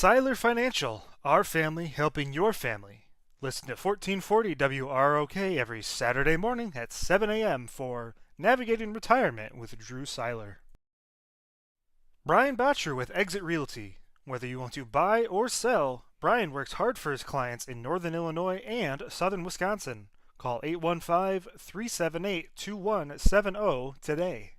Seyller Financial, our family helping your family. Listen to 1440 WROK every Saturday morning at 7 a.m. for Navigating Retirement with Drew Seyller. Brian Botcher with Exit Realty. Whether you want to buy or sell, Brian works hard for his clients in Northern Illinois and Southern Wisconsin. Call 815-378-2170 today.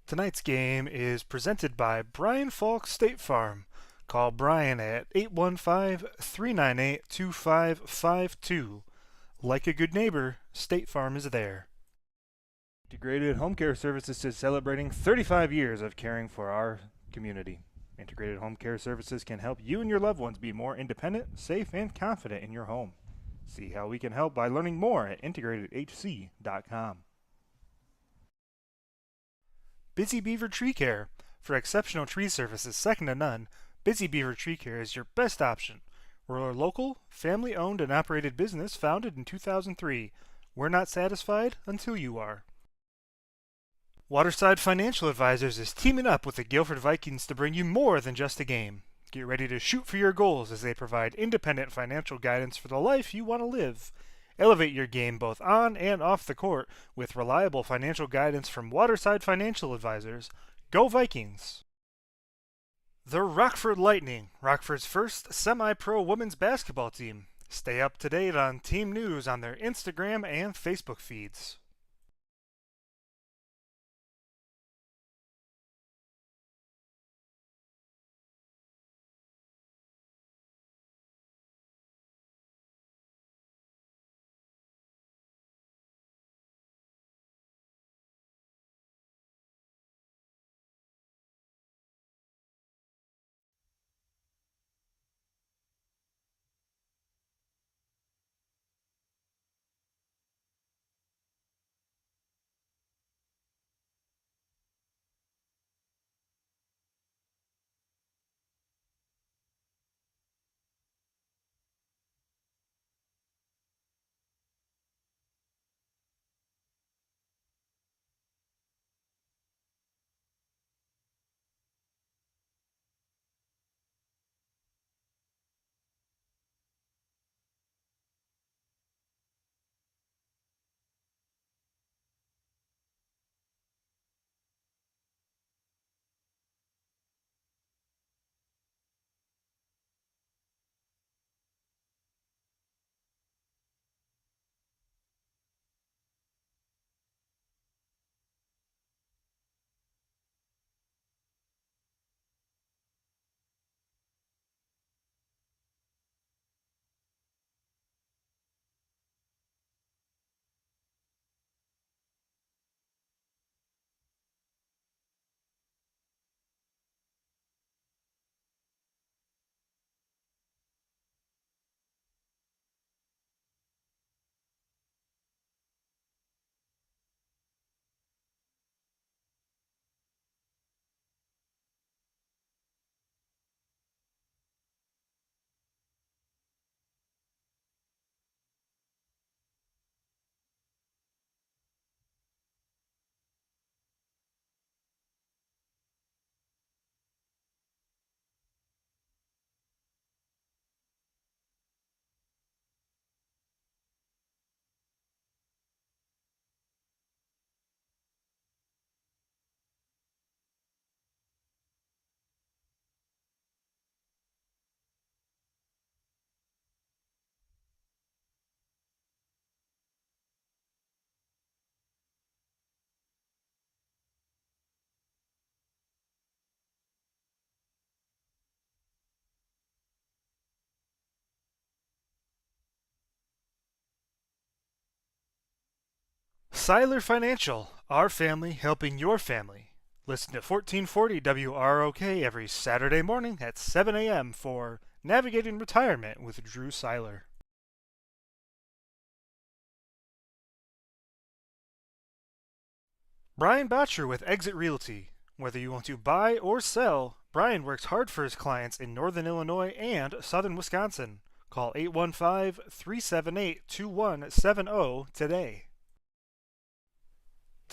Tonight's game is presented by Brian Falk State Farm. Call Brian at 815-398-2552. Like a good neighbor, State Farm is there. Integrated Home Care Services is celebrating 35 years of caring for our community. Integrated Home Care Services can help you and your loved ones be more independent, safe, and confident in your home. See how we can help by learning more at integratedhc.com. Busy Beaver Tree Care. For exceptional tree services second to none, Busy Beaver Tree Care is your best option. We're a local, family-owned and operated business founded in 2003. We're not satisfied until you are. Waterside Financial Advisors is teaming up with the Guilford Vikings to bring you more than just a game. Get ready to shoot for your goals as they provide independent financial guidance for the life you want to live. Elevate your game both on and off the court with reliable financial guidance from Waterside Financial Advisors. Go Vikings! The Rockford Lightning, Rockford's first semi-pro women's basketball team. Stay up to date on team news on their Instagram and Facebook feeds. Seyller Financial, our family helping your family. Listen to 1440 WROK every Saturday morning at 7 a.m. for Navigating Retirement with Drew Seyller. Brian Botcher with Exit Realty. Whether you want to buy or sell, Brian works hard for his clients in Northern Illinois and Southern Wisconsin. Call 815-378-2170 today.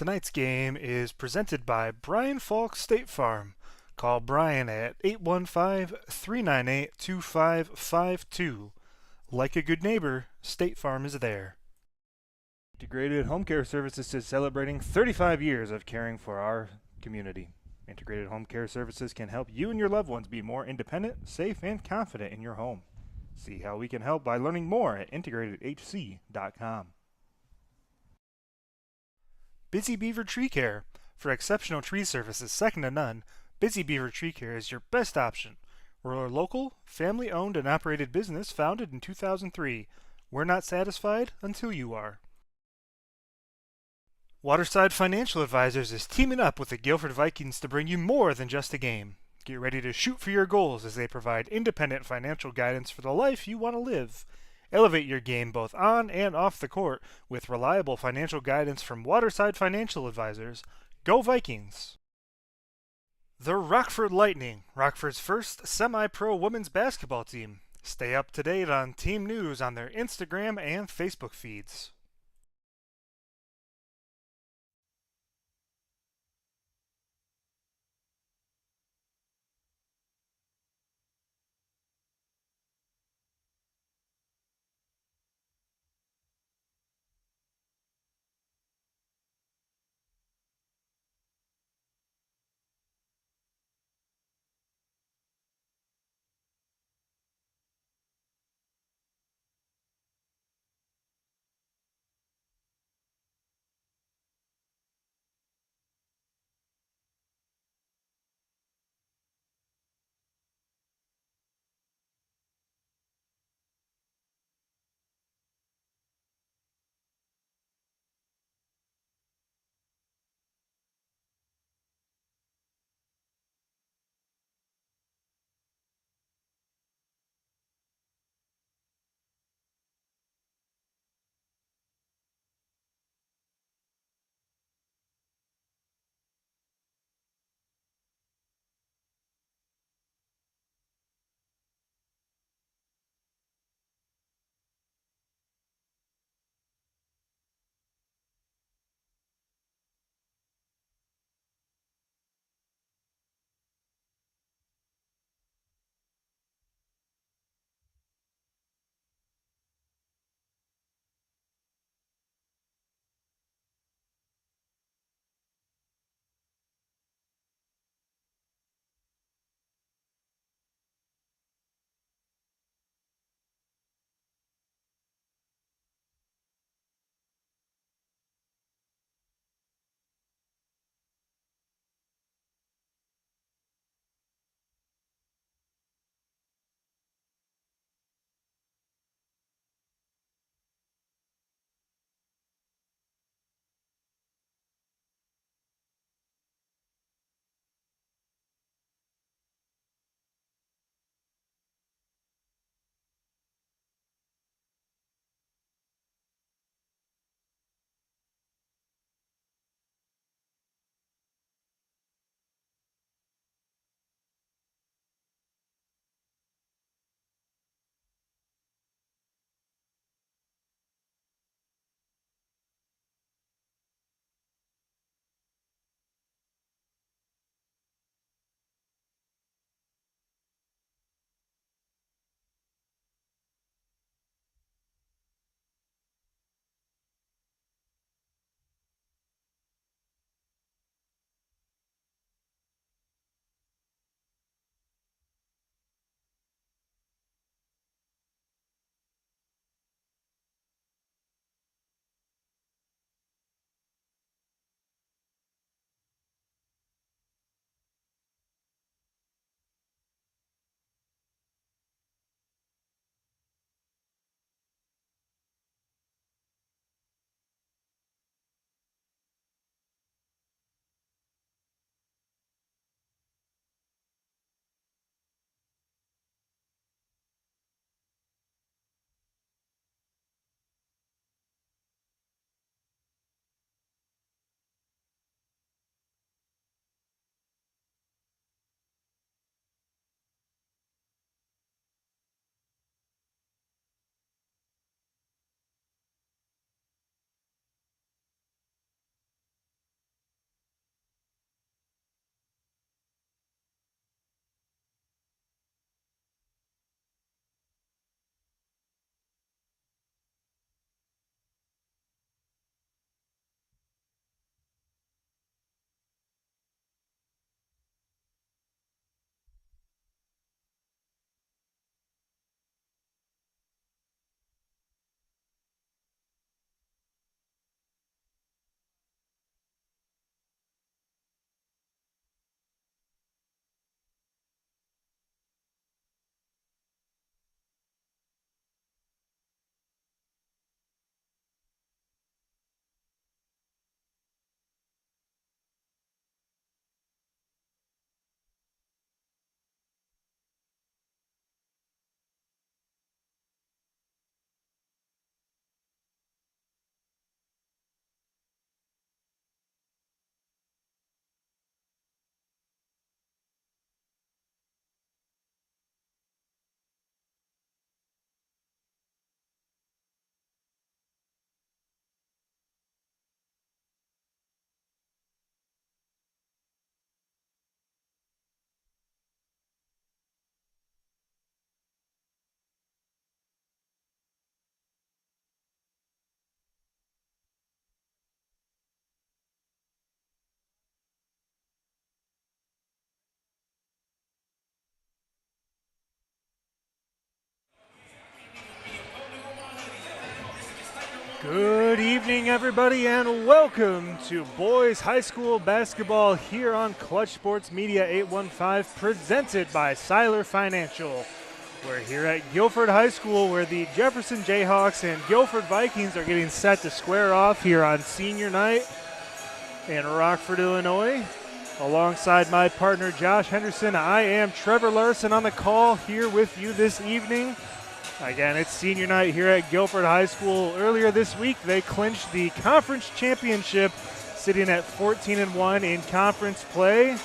Tonight's game is presented by Brian Falk State Farm. Call Brian at 815-398-2552. Like a good neighbor, State Farm is there. Integrated Home Care Services is celebrating 35 years of caring for our community. Integrated Home Care Services can help you and your loved ones be more independent, safe, and confident in your home. See how we can help by learning more at integratedhc.com. Busy Beaver Tree Care. For exceptional tree services second to none, Busy Beaver Tree Care is your best option. We're a local, family-owned and operated business founded in 2003. We're not satisfied until you are. Waterside Financial Advisors is teaming up with the Guilford Vikings to bring you more than just a game. Get ready to shoot for your goals as they provide independent financial guidance for the life you want to live. Elevate your game both on and off the court with reliable financial guidance from Waterside Financial Advisors. Go Vikings! The Rockford Lightning, Rockford's first semi-pro women's basketball team. Stay up to date on team news on their Instagram and Facebook feeds. Good evening, everybody, and welcome to boys high school basketball here on Clutch Sports Media 815, presented by Seyller Financial. We're here at Guilford High School, where the Jefferson Jayhawks and Guilford Vikings are getting set to square off here on senior night in Rockford, Illinois. Alongside my partner Josh Henderson, I am Trevor Larson on the call here with you this evening. Again, it's senior night here at Guilford High School. Earlier this week, they clinched the conference championship, sitting at 14-1 in conference play.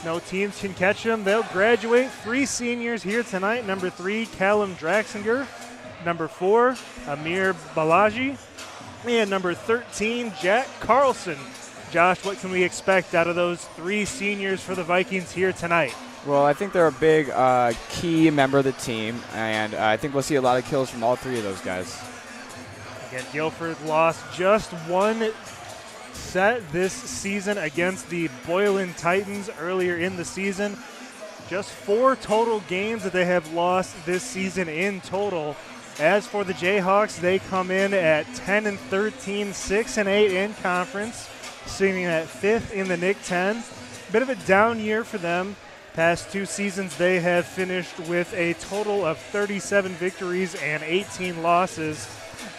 No teams can catch them. They'll graduate. 3 seniors here tonight. Number 3, Callum Draxinger. Number 4, Amir Balaji. And number 13, Jack Carlson. Josh, what can we expect out of those 3 seniors for the Vikings here tonight? Well, I think they're a big key member of the team, and I think we'll see a lot of kills from all 3 of those guys. Again, Guilford lost just 1 set this season against the Boylan Titans earlier in the season. Just 4 total games that they have lost this season in total. As for the Jayhawks, they come in at 10-13, 6-8 in conference, sitting at 5th in the NIC 10. Bit of a down year for them. Past 2 seasons, they have finished with a total of 37 victories and 18 losses.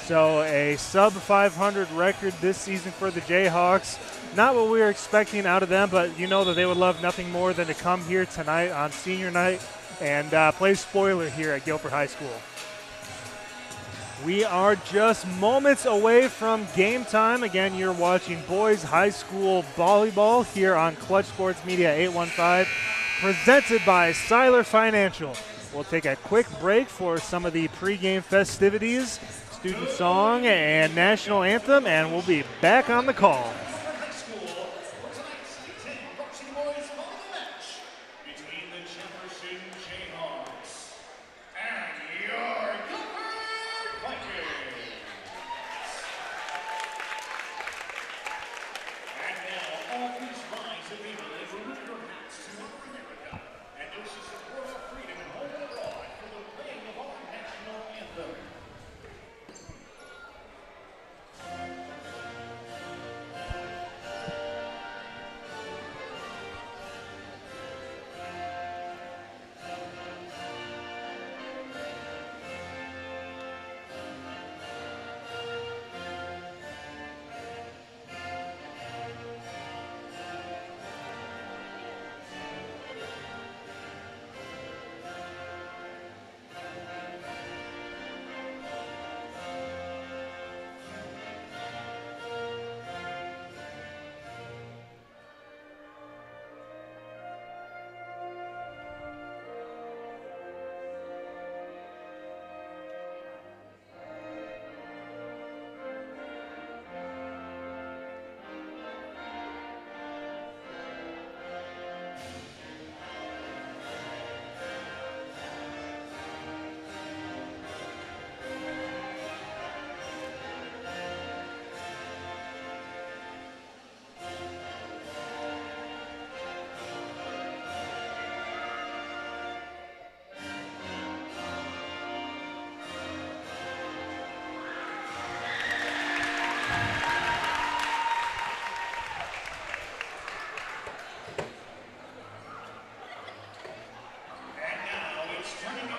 So a sub-500 record this season for the Jayhawks. Not what we were expecting out of them, but you know that they would love nothing more than to come here tonight on senior night and play spoiler here at Guilford High School. We are just moments away from game time. Again, you're watching boys high school volleyball here on Clutch Sports Media 815. Presented by Seyller Financial. We'll take a quick break for some of the pregame festivities, student song, and national anthem, and we'll be back on the call. Between the Jefferson Jayhawks and your Guilford Vikings. And now, all please rise immediately for with your hats to North America and those who support our freedom and home and abroad for the playing of our national anthem.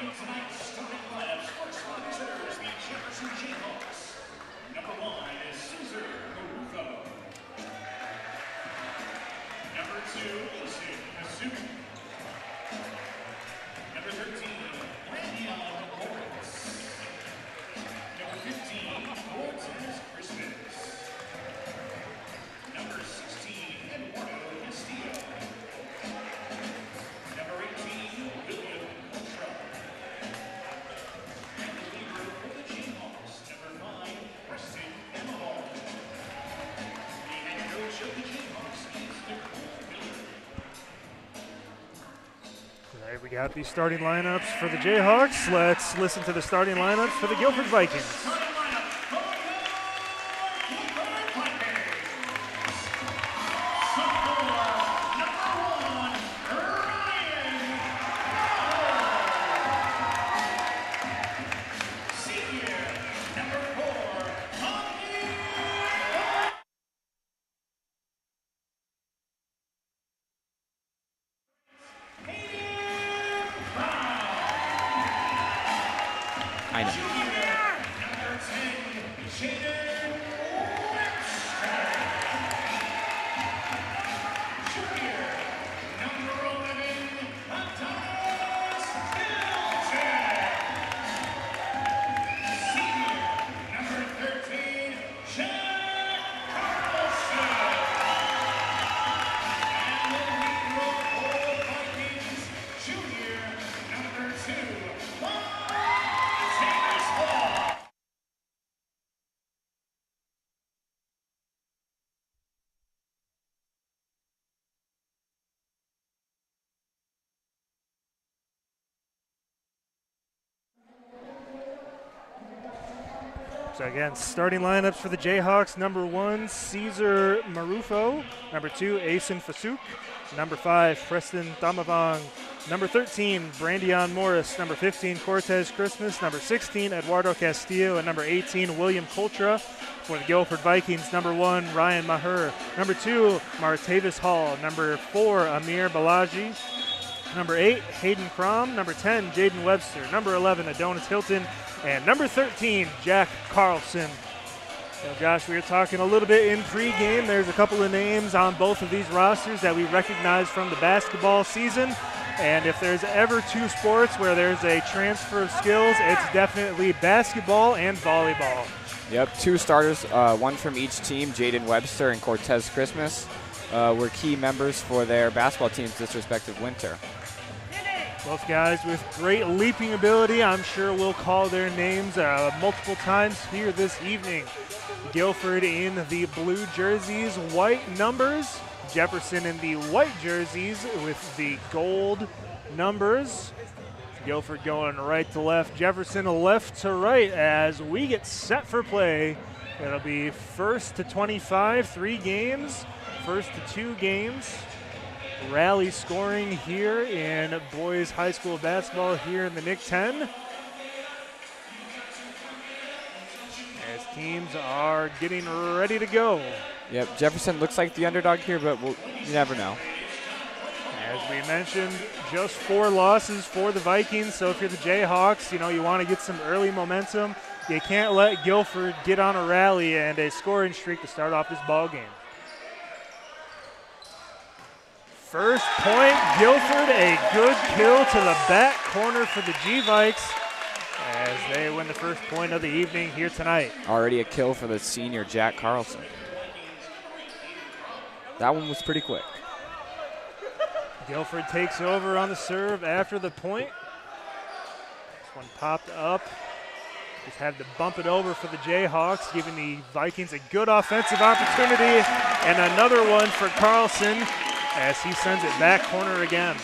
Tonight's starting lineups. First one considers the Jefferson Jayhawks. Number 1 is Caesar Caruso. Number 2 is Kazuki. Number 13, Lanyon Lawrence. Number 15, Cortez Christmas. Number 16, Eduardo Castillo. Number 18, William Contra. And the leader for the Jayhawks, number 5, Preston Emmerhall. The head coach of the Jayhawks is Nicole Miller. Tonight we got the starting lineups for the Jayhawks. Let's listen to the starting lineups for the Guilford Vikings. Senior, number 4, So again, starting lineups for the Jayhawks: number 1, Cesar Marufo; number 2, Asen Fasuk; number 5, Preston Damavang; number 13, Brandion Morris; number 15, Cortez Christmas; number 16, Eduardo Castillo; and number 18, William Coltra. For the Guilford Vikings, number 1, Ryan Maher; number 2, Martavis Hall; number 4, Amir Balaji; number 8, Hayden Crom; number 10, Jaden Webster; number 11, Adonis Hilton; and number 13, Jack Carlson. So Josh, we were talking a little bit in pregame. There's a couple of names on both of these rosters that we recognize from the basketball season. And if there's ever two sports where there's a transfer of skills, it's definitely basketball and volleyball. Yep, 2 starters, one from each team, Jaden Webster and Cortez Christmas, were key members for their basketball teams this respective winter. Both guys with great leaping ability. I'm sure we'll call their names multiple times here this evening. Guilford in the blue jerseys, white numbers. Jefferson in the white jerseys with the gold numbers. Guilford going right to left, Jefferson left to right as we get set for play. It'll be 1st to 25, 3 games, 1st to 2 games. Rally scoring here in boys high school basketball here in the NIC 10. As teams are getting ready to go. Yep, Jefferson looks like the underdog here, but you never know. As we mentioned, just 4 losses for the Vikings. So if you're the Jayhawks, you want to get some early momentum. You can't let Guilford get on a rally and a scoring streak to start off this ball game. First point, Guilford, a good kill to the back corner for the G-Vikes as they win the first point of the evening here tonight. Already a kill for the senior Jack Carlson. That one was pretty quick. Guilford takes over on the serve after the point. This one popped up. Just had to bump it over for the Jayhawks, giving the Vikings a good offensive opportunity. And another one for Carlson as he sends it back corner again.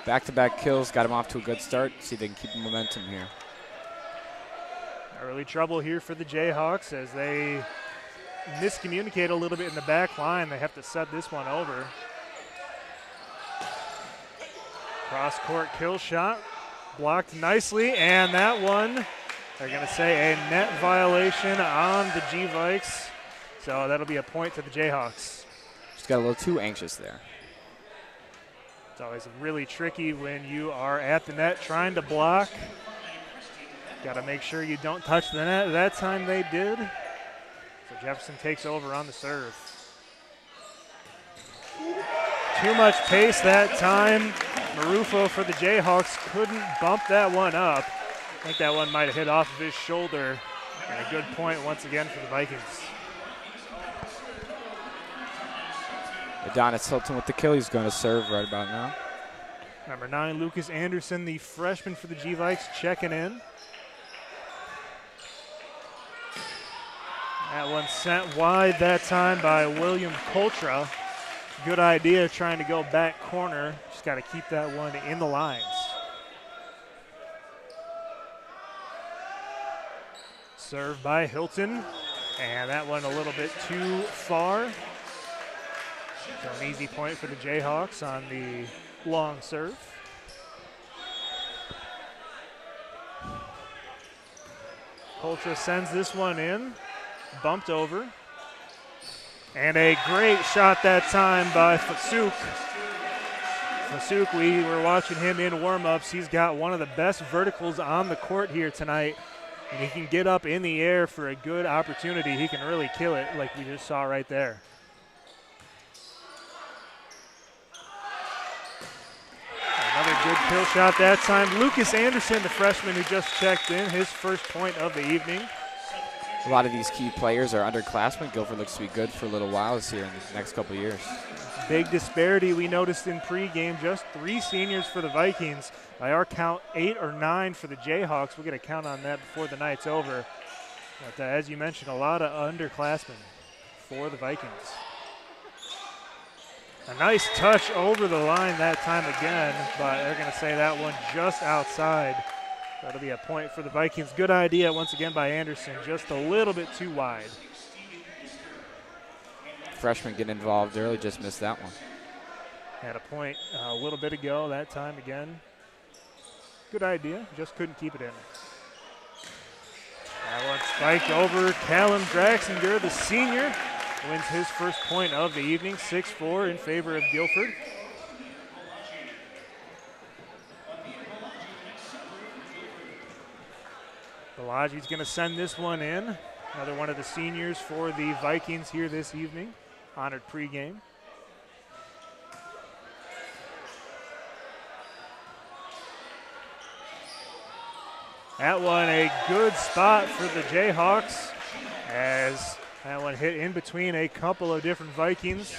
Back-to-back kills, got him off to a good start. See if they can keep the momentum here. Early trouble here for the Jayhawks as they miscommunicate a little bit in the back line. They have to set this one over. Cross-court kill shot, blocked nicely, and that one, they're going to say a net violation on the G-Vikes. So that'll be a point to the Jayhawks. Just got a little too anxious there. It's always really tricky when you are at the net trying to block. Got to make sure you don't touch the net. That time they did. So Jefferson takes over on the serve. Too much pace that time. Marufo for the Jayhawks couldn't bump that one up. I think that one might have hit off of his shoulder. And a good point once again for the Vikings. Adonis Hilton with the kill. He's going to serve right about now. Number 9, Lucas Anderson, the freshman for the G-Vikes, checking in. That one sent wide that time by William Coltra. Good idea trying to go back corner. Just got to keep that one in the lines. Served by Hilton. And that one a little bit too far. So an easy point for the Jayhawks on the long serve. Coltra sends this one in. Bumped over. And a great shot that time by Fasuk. Fasuk, we were watching him in warm-ups. He's got one of the best verticals on the court here tonight. And he can get up in the air for a good opportunity. He can really kill it like we just saw right there. Another good kill shot that time. Lucas Anderson, the freshman who just checked in, his first point of the evening. A lot of these key players are underclassmen. Guilford looks to be good for a little while here in the next couple of years. Big disparity we noticed in pregame. Just 3 seniors for the Vikings. By our count, 8 or 9 for the Jayhawks. We'll get a count on that before the night's over. But as you mentioned, a lot of underclassmen for the Vikings. A nice touch over the line that time again, but they're going to say that one just outside. That'll be a point for the Vikings. Good idea once again by Anderson, just a little bit too wide. Freshman getting involved early, just missed that one. Had a point a little bit ago, that time again. Good idea, just couldn't keep it in. That one spiked over Callum Draxinger, the senior. Wins his first point of the evening, 6-4 in favor of Guilford. Balaji's going to send this one in. Another one of the seniors for the Vikings here this evening. Honored pregame. That one a good spot for the Jayhawks as that one hit in between a couple of different Vikings.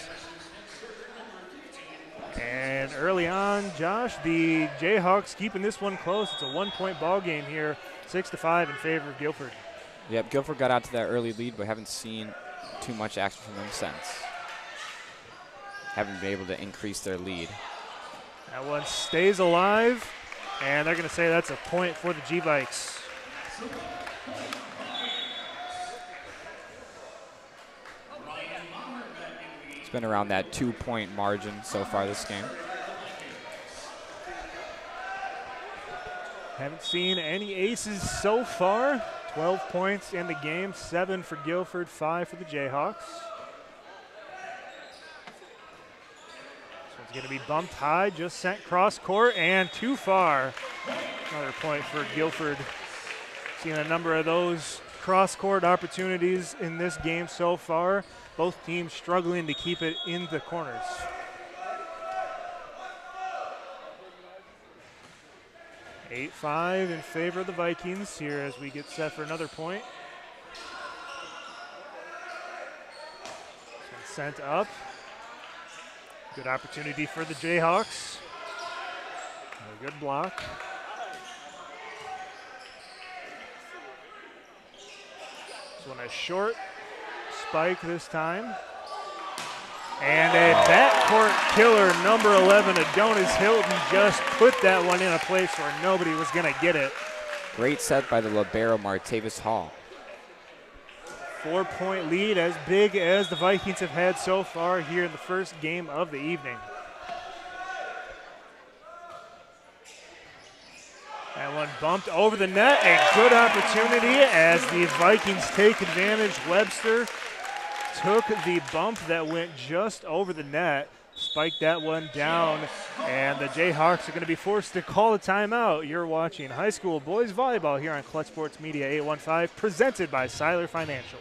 And early on, Josh, the Jayhawks keeping this one close. It's a 1-point ball game here, 6-5 in favor of Guilford. Yep, Guilford got out to that early lead, but haven't seen too much action from them since. Haven't been able to increase their lead. That one stays alive, and they're going to say that's a point for the G-Vikes. It's been around that 2-point margin so far this game. Haven't seen any aces so far. 12 points in the game, 7 for Guilford, 5 for the Jayhawks. This one's going to be bumped high, just sent cross court and too far. Another point for Guilford. Seen a number of those cross court opportunities in this game so far. Both teams struggling to keep it in the corners. Eight 5 in favor of the Vikings here as we get set for another point. Sent up. Good opportunity for the Jayhawks. A good block. This one a short spike this time. And a backcourt killer, number 11, Adonis Hilton, just put that one in a place where nobody was going to get it. Great set by the libero, Martavis Hall. 4-point lead, as big as the Vikings have had so far here in the first game of the evening. That one bumped over the net, a good opportunity as the Vikings take advantage. Webster took the bump that went just over the net, spiked that one down, and the Jayhawks are going to be forced to call a timeout. You're watching high school boys volleyball here on Clutch Sports Media 815, presented by Seyller Financial.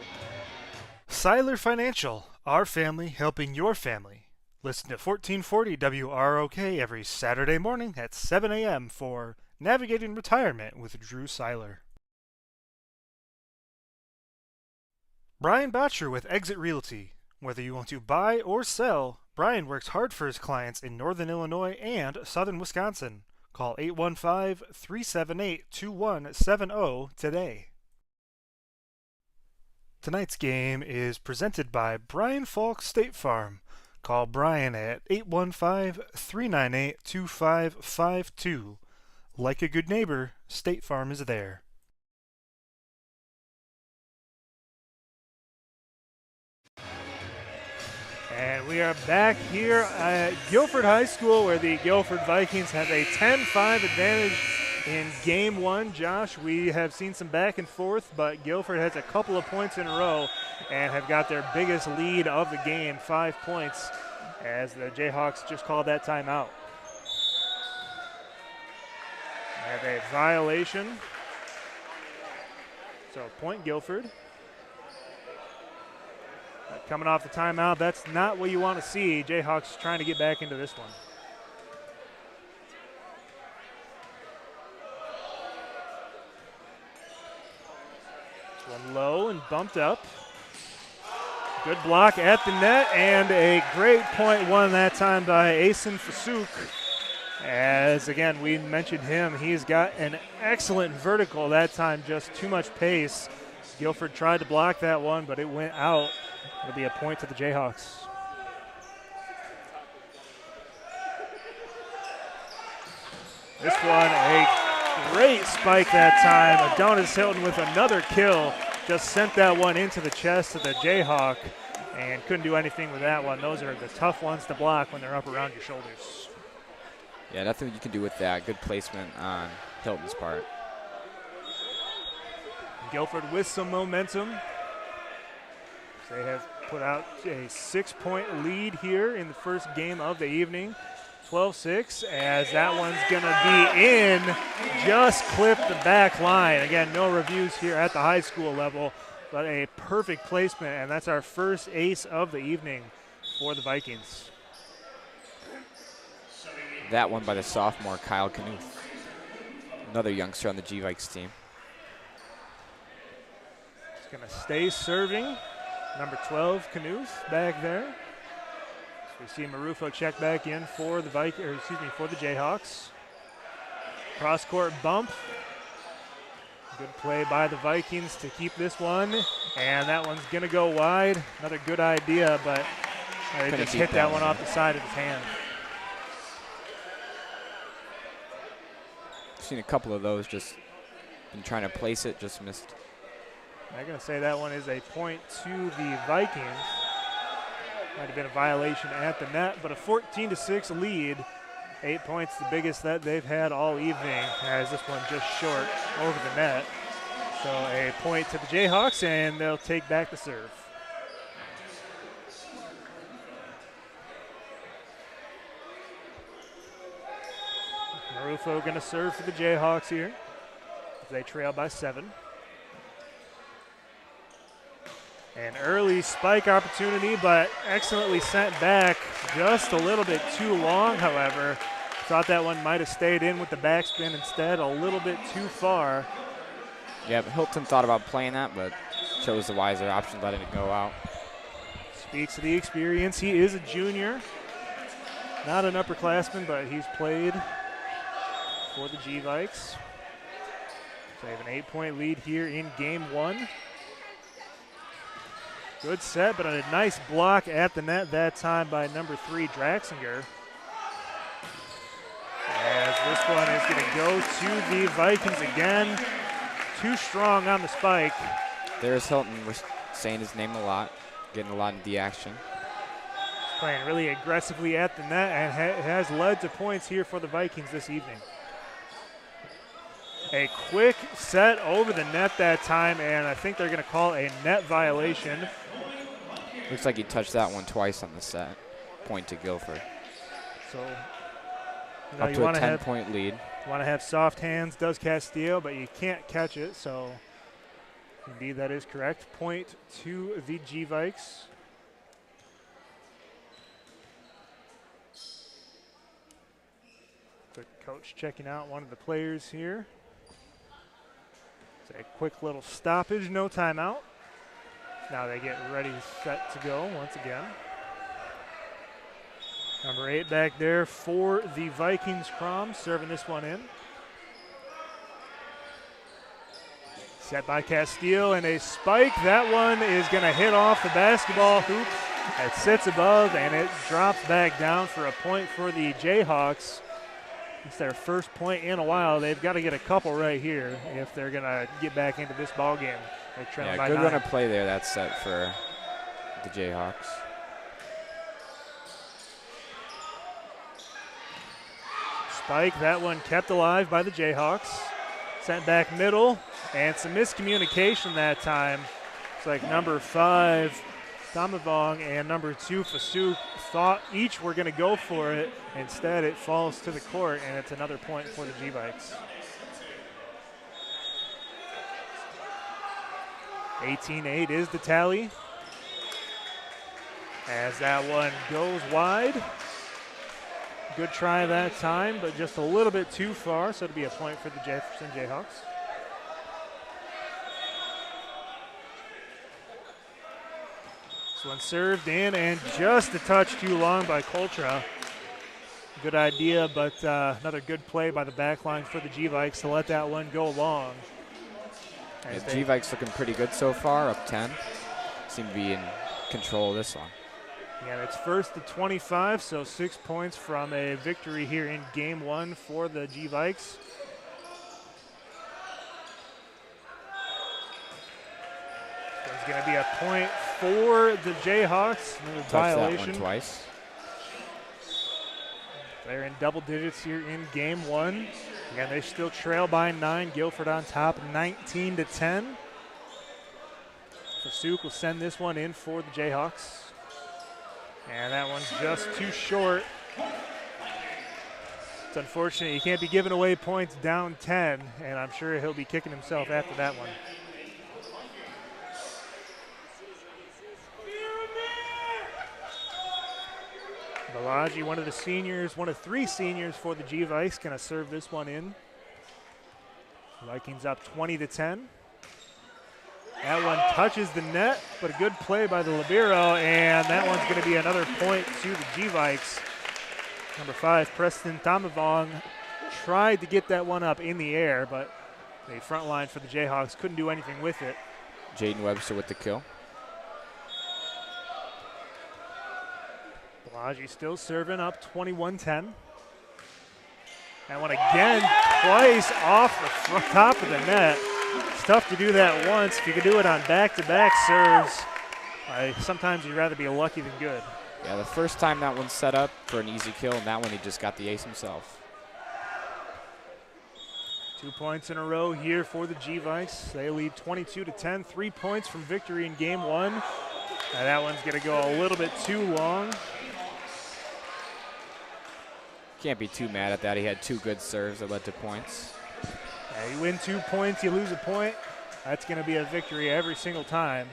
Seyller Financial, our family helping your family. Listen to 1440 WROK every Saturday morning at 7 a.m. for Navigating Retirement with Drew Seyler. Brian Botcher with Exit Realty. Whether you want to buy or sell, Brian works hard for his clients in Northern Illinois and Southern Wisconsin. Call 815-378-2170 today. Tonight's game is presented by Brian Falk State Farm. Call Brian at 815-398-2552. Like a good neighbor, State Farm is there. And we are back here at Guilford High School, where the Guilford Vikings have a 10-5 advantage in game one. Josh, we have seen some back and forth, but Guilford has a couple of points in a row and have got their biggest lead of the game, 5 points, as the Jayhawks just called that timeout. Have a violation. So point Guilford. Coming off the timeout, that's not what you want to see. Jayhawks trying to get back into this one. This one low and bumped up. Good block at the net, and a great point won that time by Asen Fasuk. As, again, we mentioned him, he's got an excellent vertical that time, just too much pace. Guilford tried to block that one, but it went out. It'll be a point to the Jayhawks. This one, a Great spike that time. Adonis Hilton with another kill. Just sent that one into the chest of the Jayhawk and couldn't do anything with that one. Those are the tough ones to block when they're up around your shoulders. Yeah, nothing you can do with that. Good placement on Hilton's part. Guilford with some momentum. They have put out a 6-point lead here in the first game of the evening. 12-6 as that one's going to be in. Just clipped the back line. Again, no reviews here at the high school level, but a perfect placement, and that's our first ace of the evening for the Vikings. That one by the sophomore Kyle Knuth, another youngster on the G-Vikes team. He's going to stay serving. Number 12, Knuth, back there. We see Marufo check back in for the for the Jayhawks. Cross-court bump. Good play by the Vikings to keep this one, and that one's going to go wide. Another good idea, but they just hit that one off the side of his hand. Seen a couple of those, just been trying to place it, just missed. I'm going to say that one is a point to the Vikings. Might have been a violation at the net, but a 14-6 lead. 8 points, the biggest that they've had all evening, as this one just short over the net. So a point to the Jayhawks, and they'll take back the serve. Marufo going to serve for the Jayhawks here as they trail by 7. An early spike opportunity, but excellently sent back just a little bit too long, however. Thought that one might have stayed in with the backspin instead, a little bit too far. Yeah, but Hilton thought about playing that, but chose the wiser option, letting it go out. Speaks to the experience. He is a junior, not an upperclassman, but he's played for the G-Vikes. So they have an 8-point lead here in game 1. Good set, but a nice block at the net that time by number 3, Draxinger. As this one is going to go to the Vikings again. Too strong on the spike. There's Hilton. We're saying his name a lot, getting a lot of the action. He's playing really aggressively at the net and has led to points here for the Vikings this evening. A quick set over the net that time, and I think they're going to call a net violation. Looks like he touched that one twice on the set. Point to Guilford. So, up to a 10-point lead. You want to have soft hands, does Castillo, but you can't catch it. So, indeed, that is correct. Point to the G-Vikes. The coach checking out one of the players here. It's a quick little stoppage, no timeout. Now they get ready, set to go once again. Number 8 back there for the Vikings, Crom, serving this one in. Set by Castillo, and a spike. That one is going to hit off the basketball hoop. It sits above, and it drops back down for a point for the Jayhawks. It's their first point in a while. They've got to get a couple right here if they're going to get back into this ball game. Yeah, good run of play there, that set for the Jayhawks. Spike, that one kept alive by the Jayhawks. Sent back middle, and some miscommunication that time. It's like number 5, Damavong, and number 2, Fasuk, thought each were going to go for it. Instead, it falls to the court, and it's another point for the G-Vikes. 18-8 is the tally. As that one goes wide. Good try that time, but just a little bit too far, so it'll be a point for the Jefferson Jayhawks. This one served in, and just a touch too long by Coltra. Good idea, but another good play by the back line for the G-Vikes to let that one go long. Yeah, G-Vikes looking pretty good so far, up 10. Seem to be in control of this one. Yeah, it's first to 25, so 6 points from a victory here in game 1 for the G-Vikes. It's going to be a point for the Jayhawks. Another Touched violation. that one twice. They're in double digits here in game one. Again, they still trail by 9. Guilford on top, 19-10. Fasuk will send this one in for the Jayhawks. And that one's just too short. It's unfortunate. You can't be giving away points down 10, and I'm sure he'll be kicking himself after that one. Balaji, one of the seniors, one of 3 seniors for the G-Vikes, going to serve this one in. Vikings up 20-10. That one touches the net, but a good play by the libero, and that one's going to be another point to the G-Vikes. Number 5, Preston Tamavong, tried to get that one up in the air, but the front line for the Jayhawks couldn't do anything with it. Jaden Webster with the kill. Balaji still serving up 21-10. That one again, twice off the top of the net. It's tough to do that once. If you can do it on back-to-back serves, sometimes you'd rather be lucky than good. Yeah, the first time that one's set up for an easy kill, and that one he just got the ace himself. 2 points in a row here for the G-Vikes. They lead 22-10, 3 points from victory in game one. And that one's going to go a little bit too long. Can't be too mad at that. He had 2 good serves that led to points. Yeah, you win 2 points, you lose a point. That's going to be a victory every single time.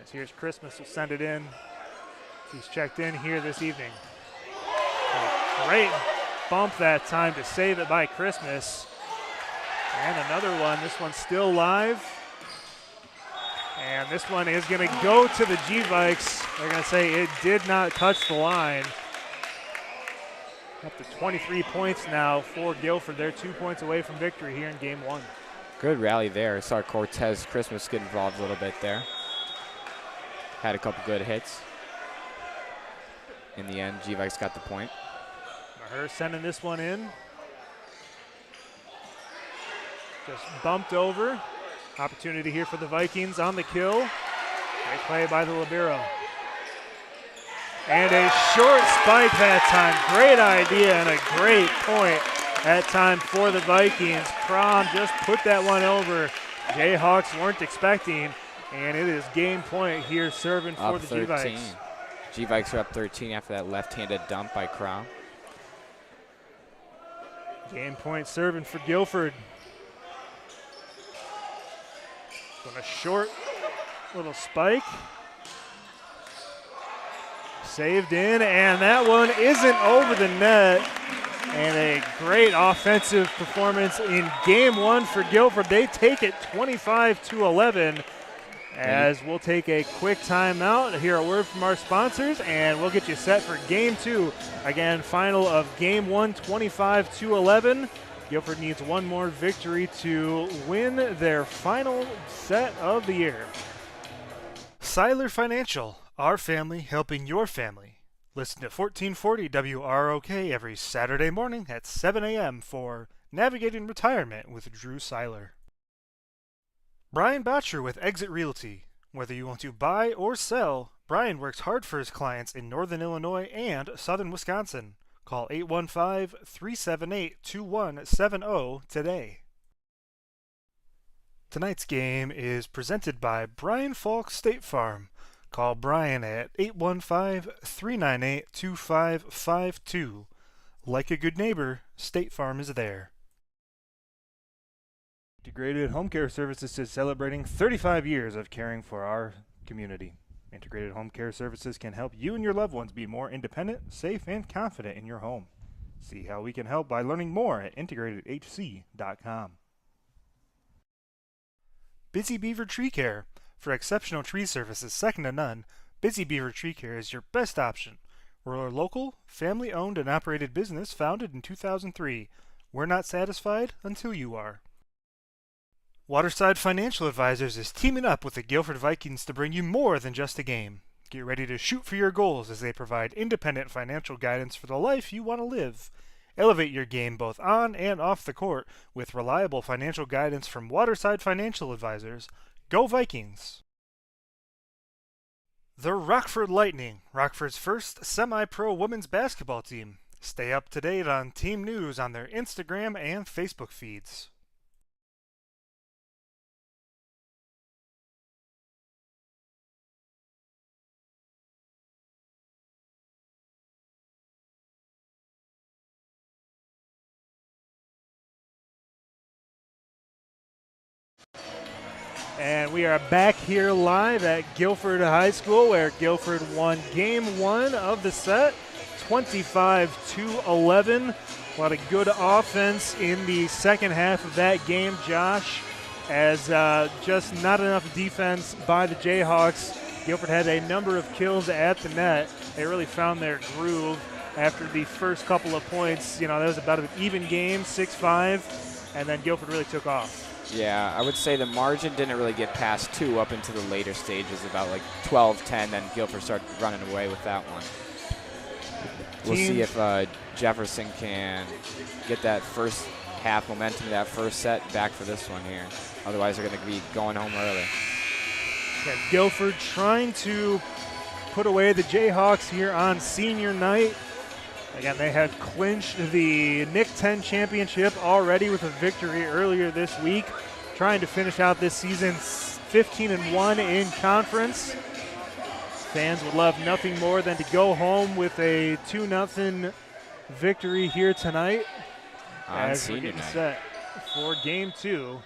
As here's Christmas will send it in. He's checked in here this evening. Great bump that time to save it by Christmas. And another one. This one's still live. And this one is going to go to the G-Vikes. They're going to say it did not touch the line. Up to 23 points now for Guilford. They're 2 points away from victory here in game one. Good rally there. Saw Cortez Christmas get involved a little bit there. Had a couple good hits. In the end, G-Vikes got the point. Maher sending this one in. Just bumped over. Opportunity here for the Vikings on the kill. Great play by the libero. And a short spike that time. Great idea and a great point that time for the Vikings. Crom just put that one over. Jayhawks weren't expecting, and it is game point here serving for the G-Vikes. G-Vikes are up 13 after that left-handed dump by Crom. Game point serving for Guilford. On a short little spike. Saved in, and that one isn't over the net. And a great offensive performance in game one for Guilford. They take it 25-11. As we'll take a quick timeout, hear a word from our sponsors, and we'll get you set for game two. Again, final of game one, 25-11. Guilford needs one more victory to win their final set of the year. Seyller Financial, our family helping your family. Listen to 1440 WROK every Saturday morning at 7 a.m. for Navigating Retirement with Drew Seyller. Brian Botcher with Exit Realty. Whether you want to buy or sell, Brian works hard for his clients in Northern Illinois and Southern Wisconsin. Call 815-378-2170 today. Tonight's game is presented by Brian Falk State Farm. Call Brian at 815-398-2552. Like a good neighbor, State Farm is there. Integrated Home Care Services is celebrating 35 years of caring for our community. Integrated Home Care Services can help you and your loved ones be more independent, safe, and confident in your home. See how we can help by learning more at integratedhc.com. Busy Beaver Tree Care. For exceptional tree services second to none, Busy Beaver Tree Care is your best option. We're a local, family-owned and operated business founded in 2003. We're not satisfied until you are. Waterside Financial Advisors is teaming up with the Guilford Vikings to bring you more than just a game. Get ready to shoot for your goals as they provide independent financial guidance for the life you want to live. Elevate your game both on and off the court with reliable financial guidance from Waterside Financial Advisors. Go Vikings! The Rockford Lightning, Rockford's first semi-pro women's basketball team. Stay up to date on team news on their Instagram and Facebook feeds. And we are back here live at Guilford High School, where Guilford won game 1 of the set, 25-11. A lot of good offense in the second half of that game, Josh, as just not enough defense by the Jayhawks. Guilford had a number of kills at the net. They really found their groove after the first couple of points. You know, that was about an even game, 6-5, and then Guilford really took off. Yeah, I would say the margin didn't really get past 2 up into the later stages, about like 12-10, then Guilford started running away with that one. We'll see if Jefferson can get that first half momentum of that first set back for this one here. Otherwise, they're going to be going home early. Yeah, Guilford trying to put away the Jayhawks here on senior night. Again, they had clinched the NIC 10 championship already with a victory earlier this week, trying to finish out this season 15-1 in conference. Fans would love nothing more than to go home with a 2-0 victory here tonight On as we're senior getting night. set for game 2.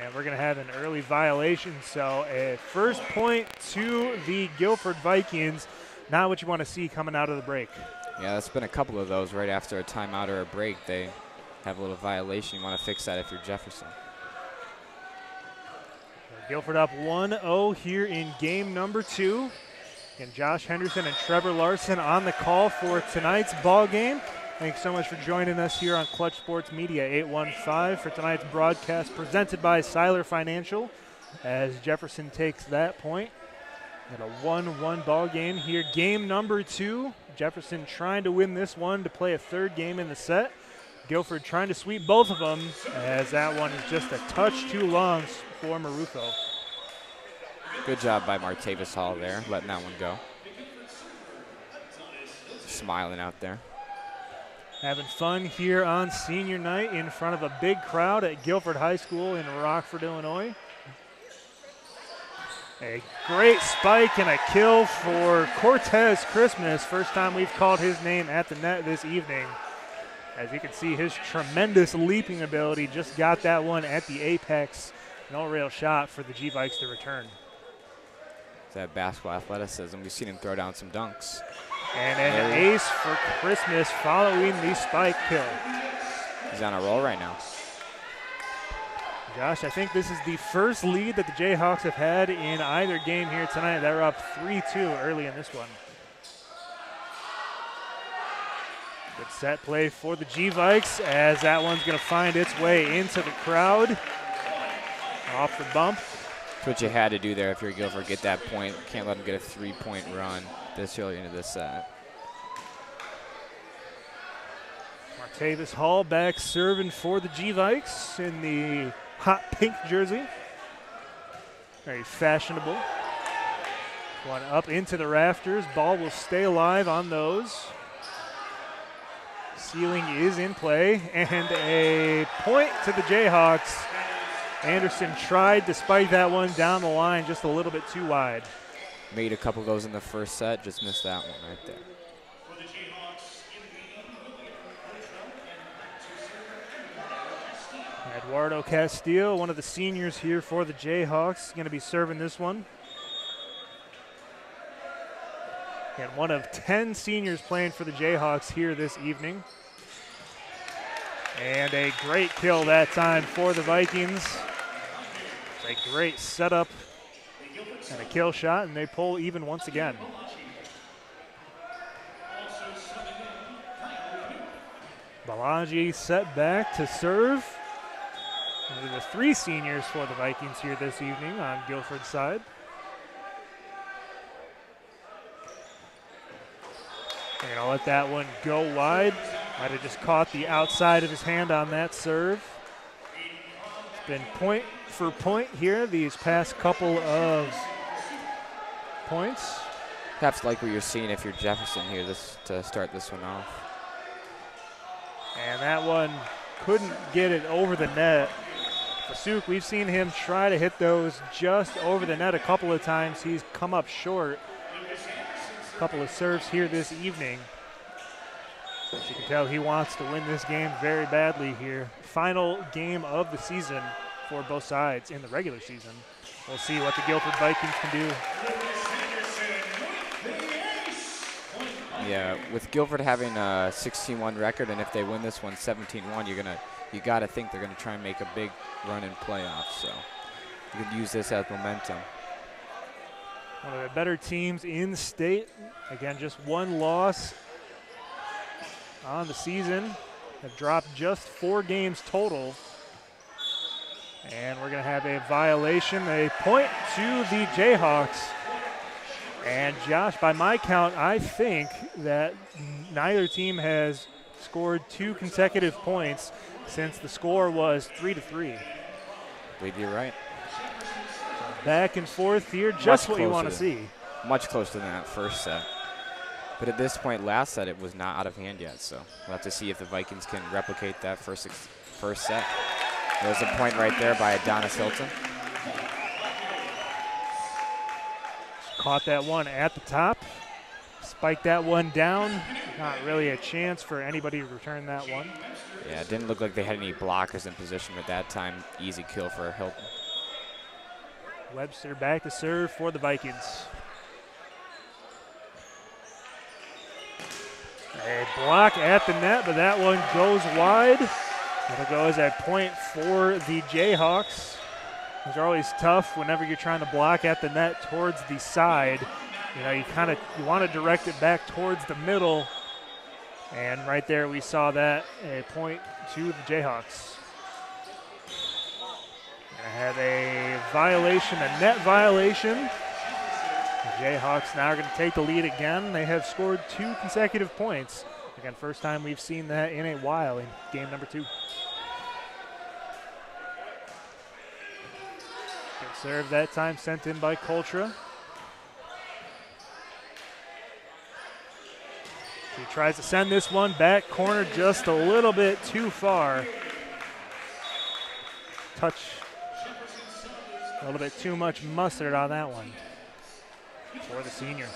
And we're going to have an early violation, so a first point to the Guilford Vikings. Not what you want to see coming out of the break. Yeah, that's been a couple of those right after a timeout or a break. They have a little violation. You want to fix that if you're Jefferson. Guilford up 1-0 here in game number 2. And Josh Henderson and Trevor Larson on the call for tonight's ball game. Thanks so much for joining us here on Clutch Sports Media 815 for tonight's broadcast presented by Seyller Financial as Jefferson takes that point. And a 1-1 ball game here. Game number 2. Jefferson trying to win this one to play a third game in the set. Guilford trying to sweep both of them as that one is just a touch too long for Marufo. Good job by Martavis Hall there, letting that one go. Smiling out there. Having fun here on senior night in front of a big crowd at Guilford High School in Rockford, Illinois. A great spike and a kill for Cortez Christmas. First time we've called his name at the net this evening. As you can see, his tremendous leaping ability just got that one at the apex. No real shot for the G-Vikes to return. It's that basketball athleticism. We've seen him throw down some dunks. And an ace for Christmas following the spike kill. He's on a roll right now. Josh, I think this is the first lead that the Jayhawks have had in either game here tonight. They were up 3-2 early in this one. Good set play for the G-Vikes as that one's going to find its way into the crowd. Off the bump. That's what you had to do there if you're Guilford. Get that point. Can't let him get a 3-point run this early into this set. Martavis Hall back serving for the G-Vikes in the hot pink jersey. Very fashionable. One up into the rafters. Ball will stay alive on those. Ceiling is in play. And a point to the Jayhawks. Anderson tried to spike that one down the line just a little bit too wide. Made a couple of those in the first set. Just missed that one right there. Eduardo Castillo, one of the seniors here for the Jayhawks, going to be serving this one. And one of 10 seniors playing for the Jayhawks here this evening. And a great kill that time for the Vikings. It's a great setup and a kill shot, and they pull even once again. Balaji set back to serve. These are the 3 seniors for the Vikings here this evening on Guilford's side. They're going to let that one go wide. Might have just caught the outside of his hand on that serve. Been point for point here these past couple of points. Perhaps like what you're seeing if you're Jefferson here to start this one off. And that one couldn't get it over the net. Fasuk, we've seen him try to hit those just over the net a couple of times. He's come up short. A couple of serves here this evening. As you can tell, he wants to win this game very badly here. Final game of the season for both sides in the regular season. We'll see what the Guilford Vikings can do. Yeah, with Guilford having a 16-1 record, and if they win this one 17-1, you got to think they're going to try and make a big run in playoffs. So you could use this as momentum. One of the better teams in state. Again, just one loss on the season. Have dropped just 4 games total. And we're going to have a violation, a point to the Jayhawks. And Josh, by my count, I think that neither team has scored 2 consecutive points since the score was 3-3. I believe you're right. Back and forth here, just what you want to see. Much closer than that first set. But at this point, last set, it was not out of hand yet. So we'll have to see if the Vikings can replicate that first set. There's a point right there by Adonis Hilton. Caught that one at the top. Spiked that one down. Not really a chance for anybody to return that one. Yeah, it didn't look like they had any blockers in position at that time. Easy kill for Hilton. Webster back to serve for the Vikings. A block at the net, but that one goes wide. That'll go as a point for the Jayhawks. Those are always tough whenever you're trying to block at the net towards the side. You know, you want to direct it back towards the middle. And right there we saw that, a point to the Jayhawks. Gonna have a violation, a net violation. The Jayhawks now are going to take the lead again. They have scored 2 consecutive points. Again, first time we've seen that in a while in game number 2. Good serve that time, sent in by Coltra. He tries to send this one back corner just a little bit too far. Touch a little bit too much mustard on that one for the senior.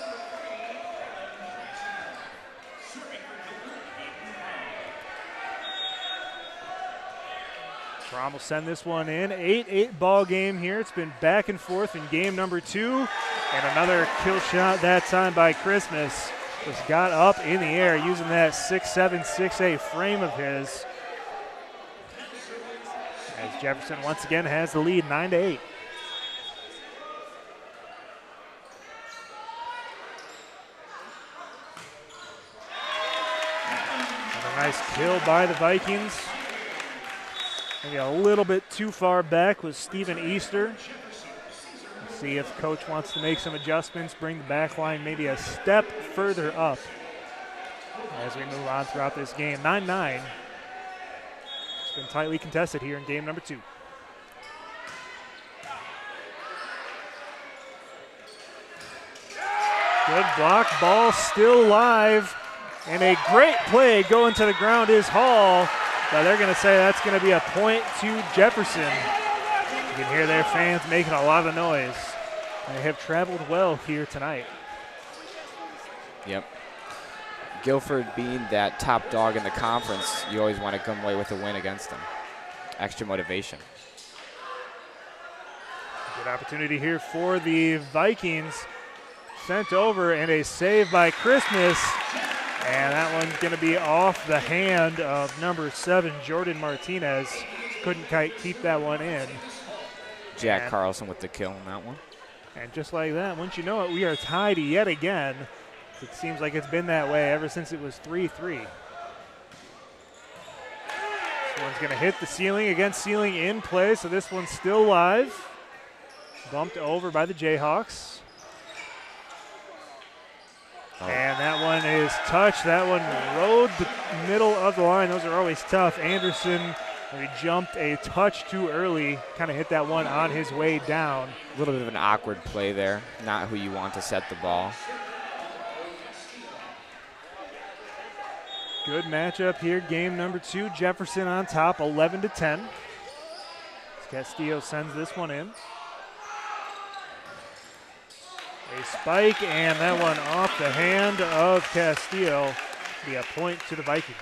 Strom will send this one in. 8-8 ball game here. It's been back and forth in game number 2. And another kill shot that time by Christmas. Just got up in the air using that 6'7", 6'8" frame of his. As Jefferson once again has the lead, 9-8. Another nice kill by the Vikings. Maybe a little bit too far back was Stephen Easter. Let's see if coach wants to make some adjustments, bring the back line maybe a step further up as we move on throughout this game. 9-9. It's been tightly contested here in game number 2. Good block, ball still live, and a great play going to the ground is Hall. But they're going to say that's going to be a point to Jefferson. You can hear their fans making a lot of noise. They have traveled well here tonight. Yep. Guilford being that top dog in the conference, you always want to come away with a win against them. Extra motivation. Good opportunity here for the Vikings. Sent over and a save by Christmas. And that one's going to be off the hand of number 7, Jordan Martinez. Couldn't keep that one in. Jack Carlson with the kill on that one. And just like that, once you know it, we are tied yet again. It seems like it's been that way ever since it was 3-3. This one's going to hit the ceiling, against ceiling in play, so this one's still live. Bumped over by the Jayhawks. Oh. And that one is touched. That one rode the middle of the line. Those are always tough. Anderson He jumped a touch too early, kind of hit that one on his way down. A little bit of an awkward play there. Not who you want to set the ball. Good matchup here, game number 2. Jefferson on top, 11-10. Castillo sends this one in. A spike, and that one off the hand of Castillo. Be a point to the Vikings.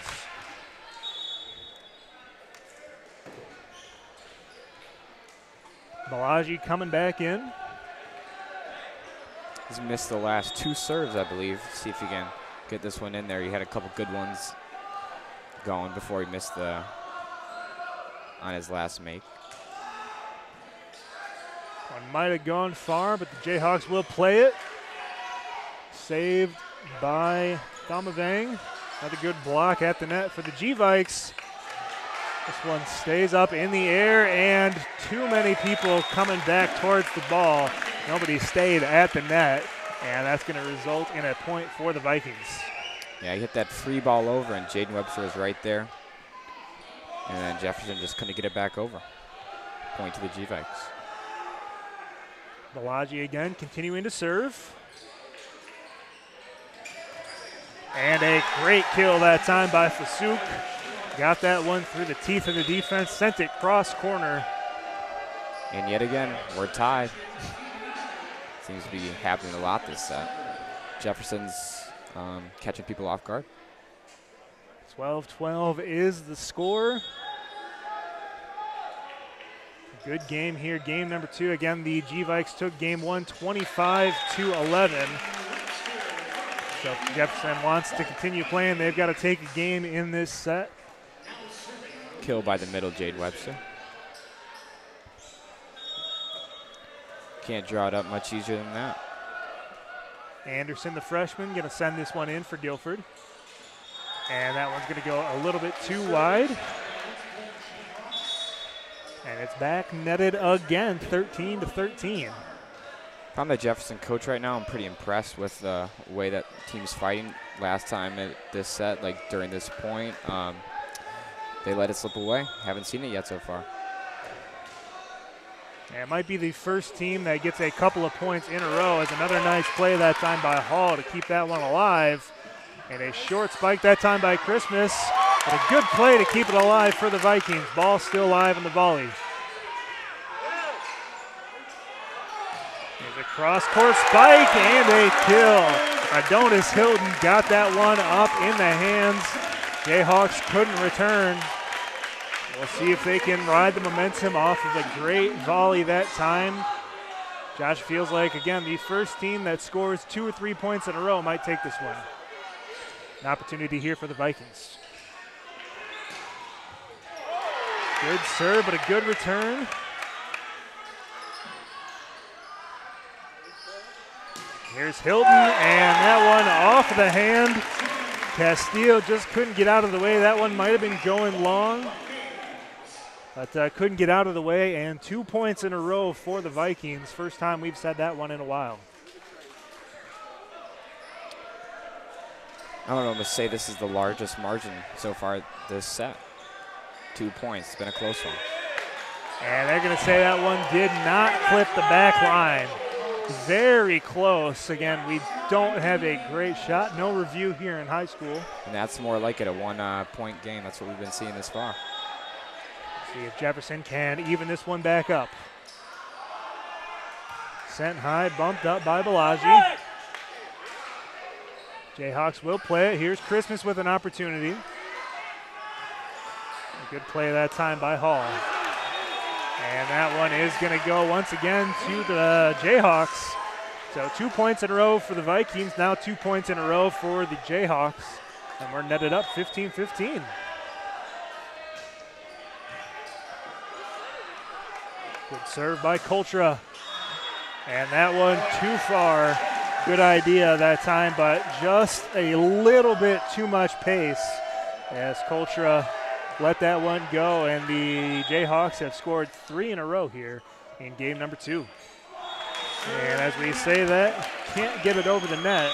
Balaji coming back in. He's missed the last 2 serves, I believe. See if he can get this one in there. He had a couple good ones going before he missed on his last make. One might have gone far, but the Jayhawks will play it. Saved by Damavang. Another good block at the net for the G-Vikes. This one stays up in the air, and too many people coming back towards the ball. Nobody stayed at the net, and that's going to result in a point for the Vikings. Yeah, he hit that free ball over, and Jaden Webster was right there. And then Jefferson just couldn't get it back over. Point to the G-Vikes. Balaji again continuing to serve. And a great kill that time by Fasuk. Got that one through the teeth of the defense, sent it cross corner. And yet again, we're tied. Seems to be happening a lot this set. Jefferson's catching people off guard. 12-12 is the score. Good game here, game number 2. Again, the G-Vikes took game 1 25-11. So if Jefferson wants to continue playing, they've got to take a game in this set. Kill by the middle, Jade Webster. Can't draw it up much easier than that. Anderson, the freshman, going to send this one in for Guilford. And that one's going to go a little bit too wide. And it's back netted again, 13-13. If I'm the Jefferson coach right now, I'm pretty impressed with the way that team's fighting. Last time at this set, like during this point, they let it slip away. Haven't seen it yet so far. And it might be the first team that gets a couple of points in a row. As another nice play that time by Hall to keep that one alive. And a short spike that time by Christmas. But a good play to keep it alive for the Vikings. Ball still alive in the volley. There's a cross-court spike and a kill. Adonis Hilton got that one up in the hands. Jayhawks couldn't return. We'll see if they can ride the momentum off of a great volley that time. Josh feels like, again, the first team that scores 2 or 3 points in a row might take this one. An opportunity here for the Vikings. Good serve, but a good return. Here's Hilton, and that one off the hand. Castillo just couldn't get out of the way. That one might have been going long, but couldn't get out of the way, and 2 points in a row for the Vikings. First time we've said that one in a while. I don't know, I'm going to say this is the largest margin so far this set. 2 points. It's been a close one. And they're going to say that one did not clip the back line. Very close. Again, we don't have a great shot. No review here in high school. And that's more like it, a 1-point game. That's what we've been seeing this far. See if Jefferson can even this one back up. Sent high, bumped up by Balaji. Jayhawks will play it. Here's Christmas with an opportunity. A good play that time by Hall. And that one is going to go once again to the Jayhawks. So 2 points in a row for the Vikings, now 2 points in a row for the Jayhawks. And we're netted up 15-15. Good serve by Coltra. And that one too far. Good idea that time, but just a little bit too much pace as Coltra let that one go, and the Jayhawks have scored 3 in a row here in game number 2. And as we say that, can't get it over the net.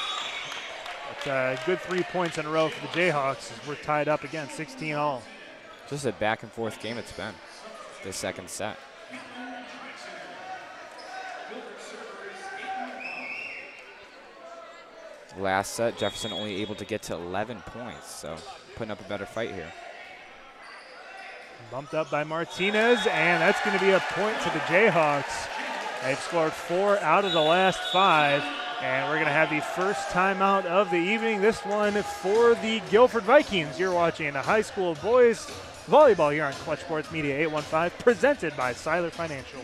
But good 3 points in a row for the Jayhawks as we're tied up again, 16 all. Just a back and forth game it's been, the second set. Last set, Jefferson only able to get to 11 points, so putting up a better fight here. Bumped up by Martinez, and that's going to be a point to the Jayhawks. They've scored 4 out of the last 5, and we're going to have the first timeout of the evening. This one for the Guilford Vikings. You're watching a high school boys volleyball here on Clutch Sports Media 815, presented by Seyller Financial.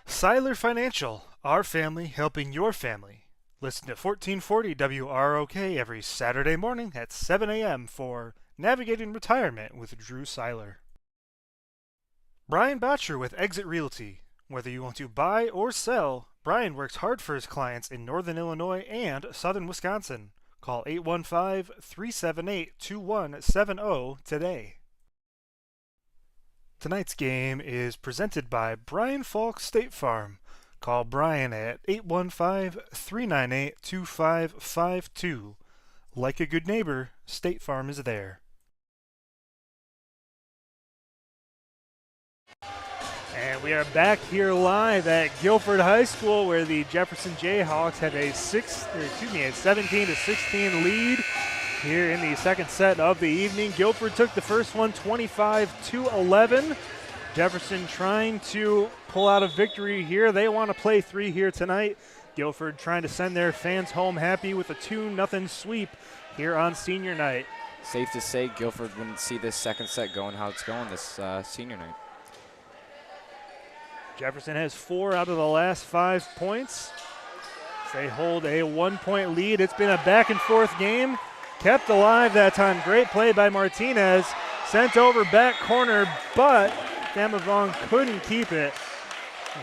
Seyller Financial, our family helping your family. Listen to 1440 WROK every Saturday morning at 7 a.m. for Navigating Retirement with Drew Seyller. Brian Botcher with Exit Realty. Whether you want to buy or sell, Brian works hard for his clients in Northern Illinois and Southern Wisconsin. Call 815-378-2170 today. Tonight's game is presented by Brian Falk State Farm. Call Brian at 815-398-2552. Like a good neighbor, State Farm is there. And we are back here live at Guilford High School, where the Jefferson Jayhawks have a 17-16 lead here in the second set of the evening. Guilford took the first one 25-11. Jefferson trying to pull out a victory here. They want to play 3 here tonight. Guilford trying to send their fans home happy with a 2-0 sweep here on senior night. Safe to say Guilford wouldn't see this second set going how it's going this senior night. Jefferson has 4 out of the last 5 points. They hold a 1-point lead. It's been a back-and-forth game. Kept alive that time. Great play by Martinez. Sent over back corner, but Damavong couldn't keep it.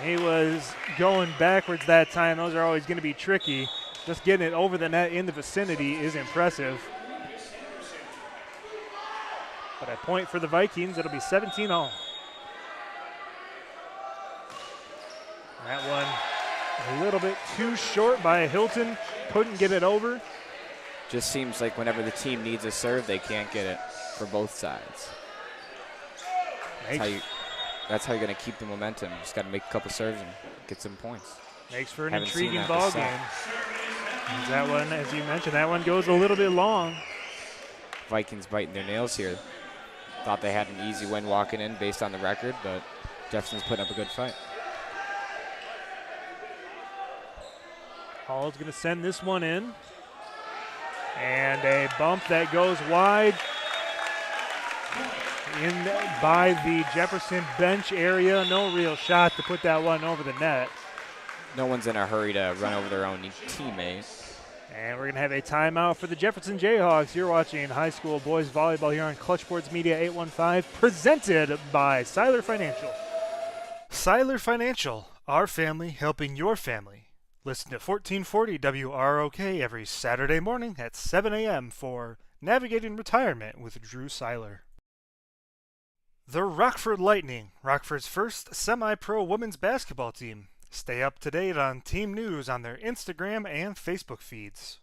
He was going backwards that time. Those are always going to be tricky. Just getting it over the net in the vicinity is impressive. But a point for the Vikings. It'll be 17-all. That one a little bit too short by Hilton. Couldn't get it over. Just seems like whenever the team needs a serve, they can't get it for both sides. That's how you're going to keep the momentum. Just got to make a couple serves and get some points. Makes for an intriguing ball game. That one, as you mentioned, that one goes a little bit long. Vikings biting their nails here. Thought they had an easy win walking in based on the record, but Jefferson's putting up a good fight. Hall's going to send this one in. And a bump that goes wide in by the Jefferson bench area. No real shot to put that one over the net. No one's in a hurry to run over their own teammate. And we're going to have a timeout for the Jefferson Jayhawks. You're watching high school boys volleyball here on Clutch Sports Media 815, presented by Seyller Financial. Seyller Financial, our family helping your family. Listen to 1440 WROK every Saturday morning at 7 a.m. for Navigating Retirement with Drew Seyller. The Rockford Lightning, Rockford's first semi-pro women's basketball team. Stay up to date on team news on their Instagram and Facebook feeds.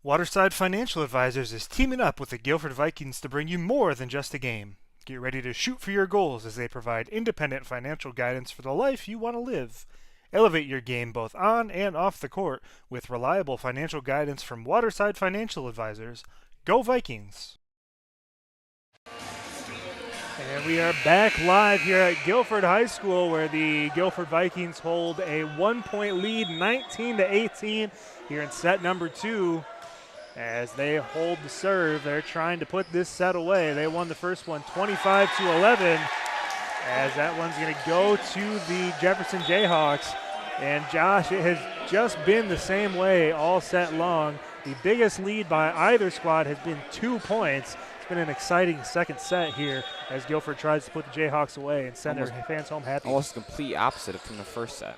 Waterside Financial Advisors is teaming up with the Guilford Vikings to bring you more than just a game. Get ready to shoot for your goals as they provide independent financial guidance for the life you want to live. Elevate your game both on and off the court with reliable financial guidance from Waterside Financial Advisors. Go Vikings! And we are back live here at Guilford High School, where the Guilford Vikings hold a 1-point lead, 19-18, here in set number 2. As they hold the serve, they're trying to put this set away. They won the first one 25-11. As that one's going to go to the Jefferson Jayhawks. And Josh, it has just been the same way all set long. The biggest lead by either squad has been 2 points. It's been an exciting second set here as Guilford tries to put the Jayhawks away and send their fans home happy. Almost complete opposite from the first set.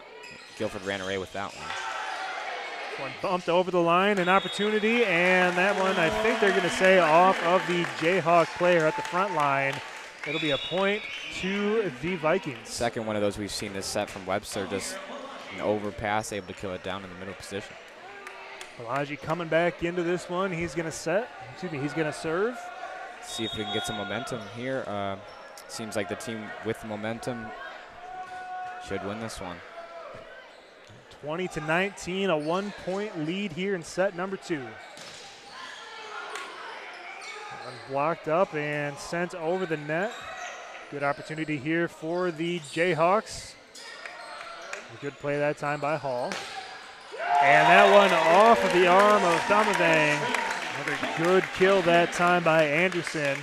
Guilford ran away with that one. One bumped over the line, an opportunity, and that one I think they're going to say off of the Jayhawk player at the front line. It'll be a point to the Vikings. Second one of those we've seen this set from Webster, just an overpass, able to kill it down in the middle position. Balaji coming back into this one. He's going to serve. see if we can get some momentum here. Seems like the team with momentum should win this one. 20-19, a 1-point lead here in set number 2. Blocked up and sent over the net. Good opportunity here for the Jayhawks. A good play that time by Hall. And that one off of the arm of Thamavang. Another good kill that time by Anderson,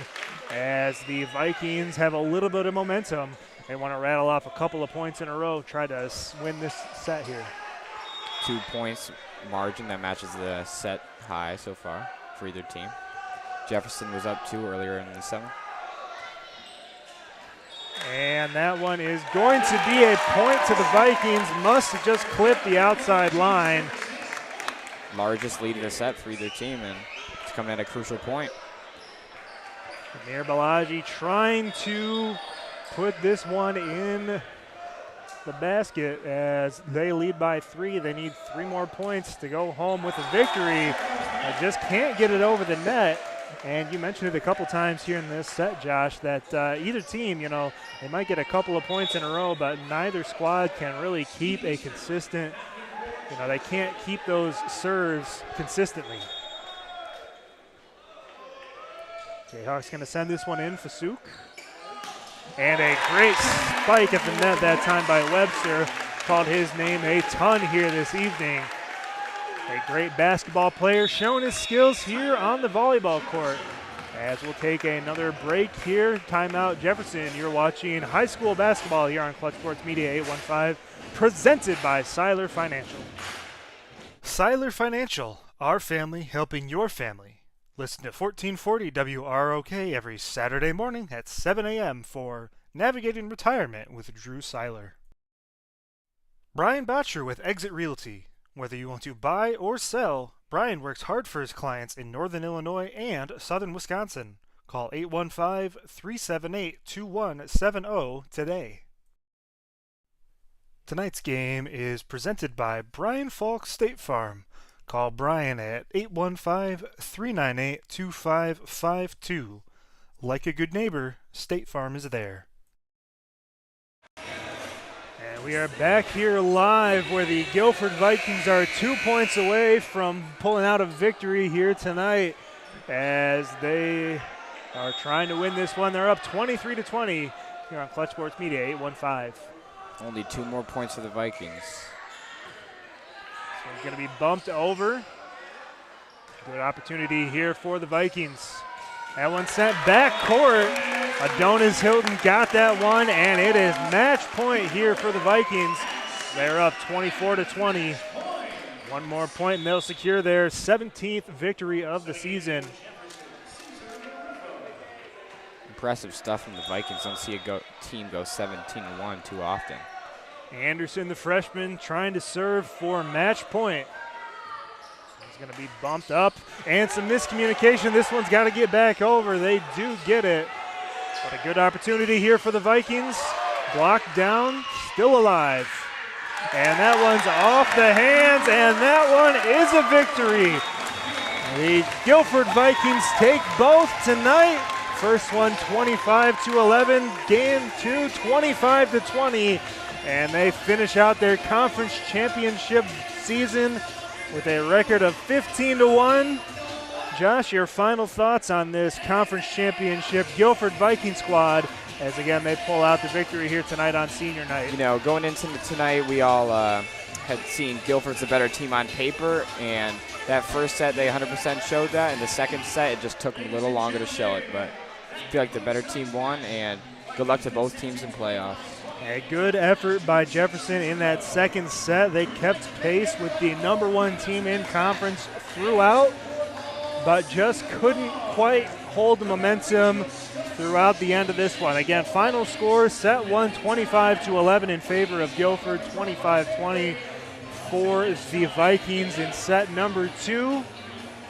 as the Vikings have a little bit of momentum. They want to rattle off a couple of points in a row, try to win this set here. 2 points margin that matches the set high so far for either team. Jefferson was up 2 earlier in the 7th. And that one is going to be a point to the Vikings. Must have just clipped the outside line. Largest lead in the set for either team, and it's coming at a crucial point. Amir Balaji trying to put this one in the basket as they lead by 3. They need 3 more points to go home with a victory. They just can't get it over the net. And you mentioned it a couple times here in this set, Josh, that either team, you know, they might get a couple of points in a row, but neither squad can really keep a consistent, you know, they can't keep those serves consistently. Jayhawks going to send this one in, Fasuk. And a great spike at the net that time by Webster. Called his name a ton here this evening. A great basketball player showing his skills here on the volleyball court. As we'll take another break here. Timeout Jefferson. You're watching high school basketball here on Clutch Sports Media 815, presented by Seyller Financial. Seyller Financial, our family helping your family. Listen to 1440 WROK every Saturday morning at 7 a.m. for Navigating Retirement with Drew Seyller. Brian Botcher with Exit Realty. Whether you want to buy or sell, Brian works hard for his clients in Northern Illinois and Southern Wisconsin. Call 815-378-2170 today. Tonight's game is presented by Brian Falk State Farm. Call Brian at 815-398-2552. Like a good neighbor, State Farm is there. And we are back here live where the Guilford Vikings are 2 points away from pulling out a victory here tonight as they are trying to win this one. They're up 23-20 here on Clutch Sports Media 815. Only 2 more points for the Vikings. So he's going to be bumped over. Good opportunity here for the Vikings. That one sent back court. Adonis Hilton got that one, and it is match point here for the Vikings. They're up 24-20. One more point, and they'll secure their 17th victory of the season. Impressive stuff from the Vikings. Don't see a team go 17-1 too often. Anderson, the freshman, trying to serve for match point. He's going to be bumped up, and some miscommunication. This one's got to get back over. They do get it. But a good opportunity here for the Vikings. Blocked down, still alive. And that one's off the hands, and that one is a victory. The Guilford Vikings take both tonight. First one 25-11, game 2 25-20. And they finish out their conference championship season with a record of 15-1. Josh, your final thoughts on this conference championship Guilford Viking squad as, again, they pull out the victory here tonight on senior night. You know, going into tonight, we all had seen Guilford's a better team on paper, and that first set, they 100% showed that. In the second set, it just took them a little longer to show it, but I feel like the better team won, and good luck to both teams in playoffs. A good effort by Jefferson in that second set. They kept pace with the #1 team in conference throughout, but just couldn't quite hold the momentum throughout the end of this one. Again, final score, set 1 25-11 in favor of Guilford, 25-20 for the Vikings in set number 2.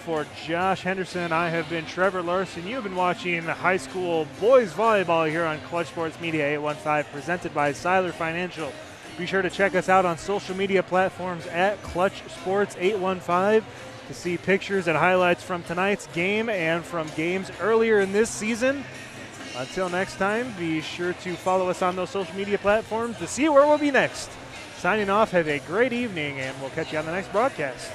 For Josh Henderson, I have been Trevor Larson. You've been watching high school boys volleyball here on Clutch Sports Media 815, presented by Seyller Financial. Be sure to check us out on social media platforms at Clutch Sports 815. to see pictures and highlights from tonight's game and from games earlier in this season. Until next time, be sure to follow us on those social media platforms to see where we'll be next. Signing off, have a great evening, and we'll catch you on the next broadcast.